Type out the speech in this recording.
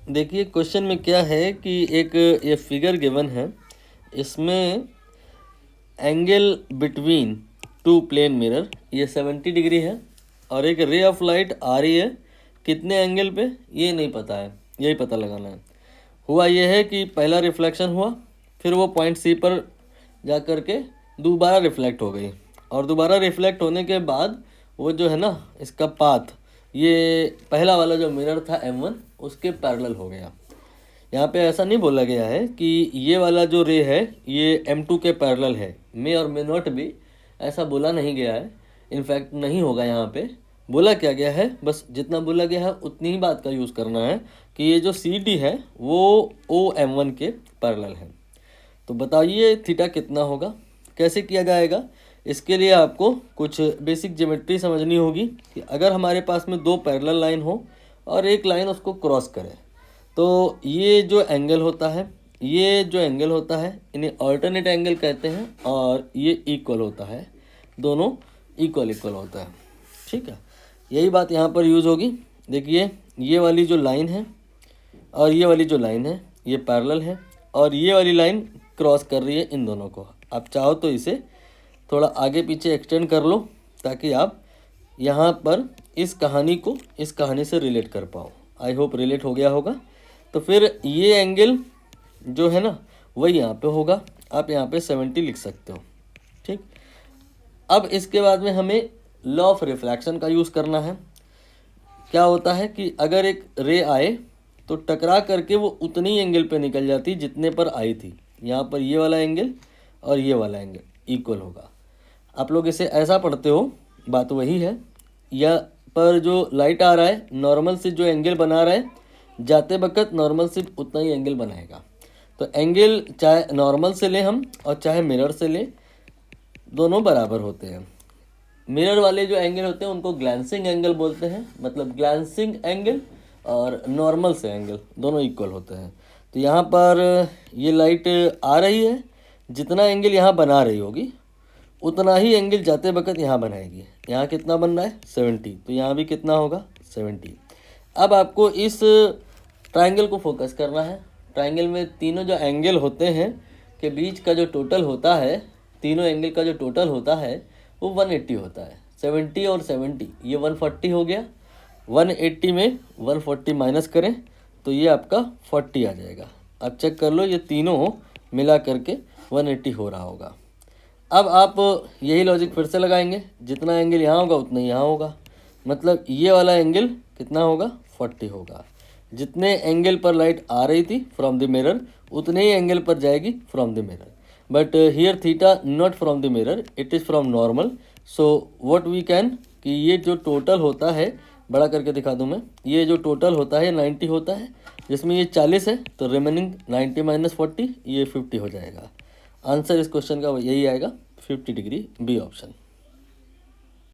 देखिए क्वेश्चन में क्या है कि एक ये फिगर गिवन है, इसमें angle between two plane mirror ये 70 डिग्री है और एक रे ऑफ लाइट आ रही है कितने एंगल पे ये नहीं पता है, यही पता लगाना है। हुआ ये है कि पहला रिफ्लेक्शन हुआ, फिर वो पॉइंट सी पर जा कर के दोबारा रिफ्लेक्ट हो गई और दोबारा रिफ्लेक्ट होने के बाद वो जो है ना इसका पाथ ये पहला वाला जो मिरर था M1 उसके पैरेलल हो गया। यहाँ पे ऐसा नहीं बोला गया है कि ये वाला जो रे है ये M2 के पैरेलल है, मे और मे नॉट भी, ऐसा बोला नहीं गया है। इनफैक्ट नहीं होगा। यहाँ पे बोला क्या गया है, बस जितना बोला गया है उतनी ही बात का यूज़ करना है कि ये जो CD है वो OM1 के पैरेलल है। तो बताइए थीटा कितना होगा, कैसे किया जाएगा। इसके लिए आपको कुछ बेसिक ज्योमेट्री समझनी होगी कि अगर हमारे पास में दो पैरेलल लाइन हो और एक लाइन उसको क्रॉस करे तो ये जो एंगल होता है, ये जो एंगल होता है इन्हें अल्टरनेट एंगल कहते हैं और ये इक्वल होता है, दोनों इक्वल होता है। ठीक है, यही बात यहाँ पर यूज़ होगी। देखिए ये वाली जो लाइन है और ये वाली जो लाइन है ये पैरेलल है और ये वाली लाइन क्रॉस कर रही है इन दोनों को। आप चाहो तो इसे थोड़ा आगे पीछे एक्सटेंड कर लो ताकि आप यहाँ पर इस कहानी को इस कहानी से रिलेट कर पाओ। आई होप रिलेट हो गया होगा। तो फिर ये एंगल जो है ना वही यहाँ पे होगा, आप यहाँ पे 70 लिख सकते हो। ठीक, अब इसके बाद में हमें लॉ ऑफ रिफ्रैक्शन का यूज़ करना है। क्या होता है कि अगर एक रे आए तो टकरा करके वो उतनी ही एंगल पे निकल जाती जितने पर आई थी। यहाँ पर ये वाला एंगल और ये वाला एंगल इक्वल होगा। आप लोग इसे ऐसा पढ़ते हो, बात वही है। या पर जो लाइट आ रहा है नॉर्मल से जो एंगल बना रहा है जाते वक्त नॉर्मल से उतना ही एंगल बनाएगा। तो एंगल चाहे नॉर्मल से ले हम और चाहे मिरर से ले, दोनों बराबर होते हैं। मिरर वाले जो एंगल होते हैं उनको ग्लैंसिंग एंगल बोलते हैं, मतलब ग्लैंसिंग एंगल और नॉर्मल से एंगल दोनों इक्वल होते हैं। तो यहाँ पर ये लाइट आ रही है, जितना एंगल यहाँ बना रही होगी उतना ही एंगल जाते वक्त यहाँ बनाएगी। यहाँ कितना बन रहा है 70, तो यहाँ भी कितना होगा 70। अब आपको इस ट्रायंगल को फोकस करना है। ट्रायंगल में तीनों जो एंगल होते हैं के बीच का जो टोटल होता है, तीनों एंगल का जो टोटल होता है वो 180 होता है। 70 और 70 ये 140 हो गया। 180 में 140 माइनस करें तो ये आपका 40 आ जाएगा। अब चेक कर लो, ये तीनों मिला करके 180 हो रहा होगा। अब आप यही लॉजिक फिर से लगाएंगे, जितना एंगल यहाँ होगा उतना यहाँ होगा, मतलब ये वाला एंगल कितना होगा 40 होगा। जितने एंगल पर लाइट आ रही थी फ्रॉम द मिरर उतने ही एंगल पर जाएगी from the mirror. But here theta not from the mirror, it is from normal. So what we can कि ये जो टोटल होता है, बड़ा करके दिखा दूँ मैं, ये जो टोटल होता है 90 होता है, जिसमें ये 40 है तो रिमेनिंग 90 माइनस 40 ये 50 हो जाएगा। आंसर इस क्वेश्चन का यही आएगा 50 डिग्री, बी ऑप्शन।